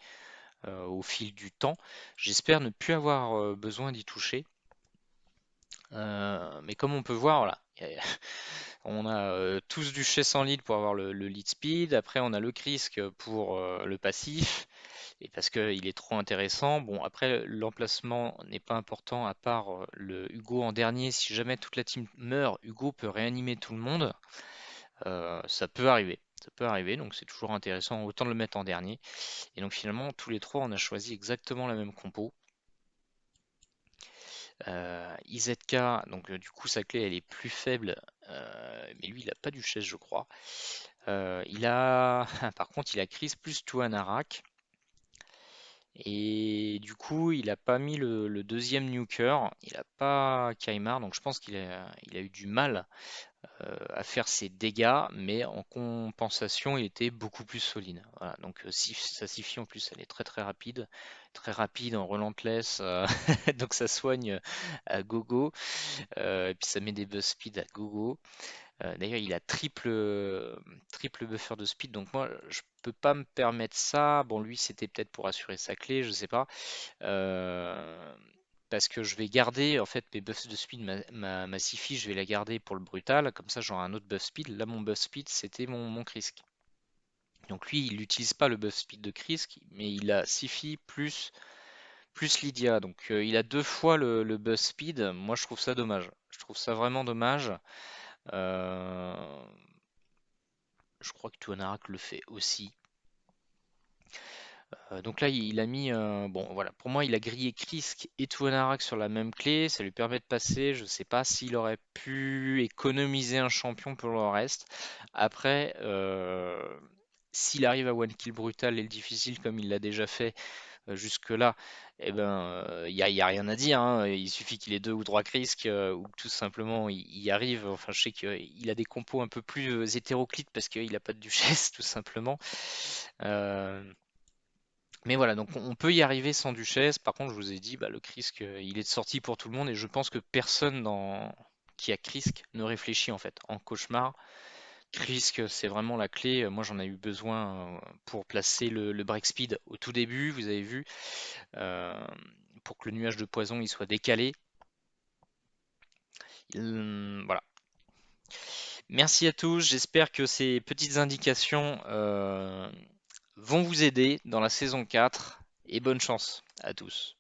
au fil du temps. J'espère ne plus avoir besoin d'y toucher. Mais comme on peut voir, voilà, on a tous du chess en lead pour avoir le lead speed. Après, on a le Krisk pour le passif. Et parce qu'il est trop intéressant. Bon, après, l'emplacement n'est pas important à part le Hugo en dernier. Si jamais toute la team meurt, Hugo peut réanimer tout le monde. Ça peut arriver. Ça peut arriver, donc c'est toujours intéressant. Autant le mettre en dernier. Et donc finalement, tous les trois, on a choisi exactement la même compo. IZK, donc du coup, sa clé, elle est plus faible. Mais lui, il n'a pas Duchesse, je crois. Il a, par contre, il a Chris plus Tuanarak. Et du coup, il a pas mis le deuxième nuker, il a pas Kaimar, donc je pense qu'il a eu du mal à faire ses dégâts, mais en compensation, il était beaucoup plus solide. Voilà, donc sa Sifi en plus, elle est très rapide en relentless, donc ça soigne à gogo, et puis ça met des buzz speed à gogo. D'ailleurs, il a triple buffer de speed, donc moi, je peux pas me permettre ça. Bon, lui, c'était peut-être pour assurer sa clé, je sais pas. Euh, Parce que je vais garder en fait mes buffs de speed, ma Sifi, je vais la garder pour le brutal, comme ça j'aurai un autre buff speed. Là, mon buff speed, c'était mon Krisk. Donc lui, il n'utilise pas le buff speed de Krisk, mais il a Sifi plus Lydia. Donc il a deux fois le buff speed. Moi, je trouve ça dommage. Je trouve ça vraiment dommage. Euh, Je crois que Tuanarak le fait aussi. Donc là, il a mis, bon voilà, pour moi, il a grillé Krisk et Tuanarak sur la même clé. Ça lui permet de passer. Je ne sais pas s'il aurait pu économiser un champion pour le reste. Après, s'il arrive à one kill brutal et le difficile comme il l'a déjà fait jusque-là, eh ben, y a rien à dire, hein. Il suffit qu'il ait deux ou trois Krisk ou que tout simplement il y arrive. Enfin, je sais qu'il a des compos un peu plus hétéroclites parce qu'il n'a pas de duchesse, tout simplement. Euh, mais voilà, donc on peut y arriver sans Duchesse. Par contre, je vous ai dit, bah, le Krisk, il est sorti pour tout le monde et je pense que personne qui a Krisk ne réfléchit en fait. En cauchemar, Krisk, c'est vraiment la clé. Moi, j'en ai eu besoin pour placer le break speed au tout début, vous avez vu, euh, pour que le nuage de poison il soit décalé. Voilà. Merci à tous. J'espère que ces petites indications vont vous aider dans la saison 4 et bonne chance à tous.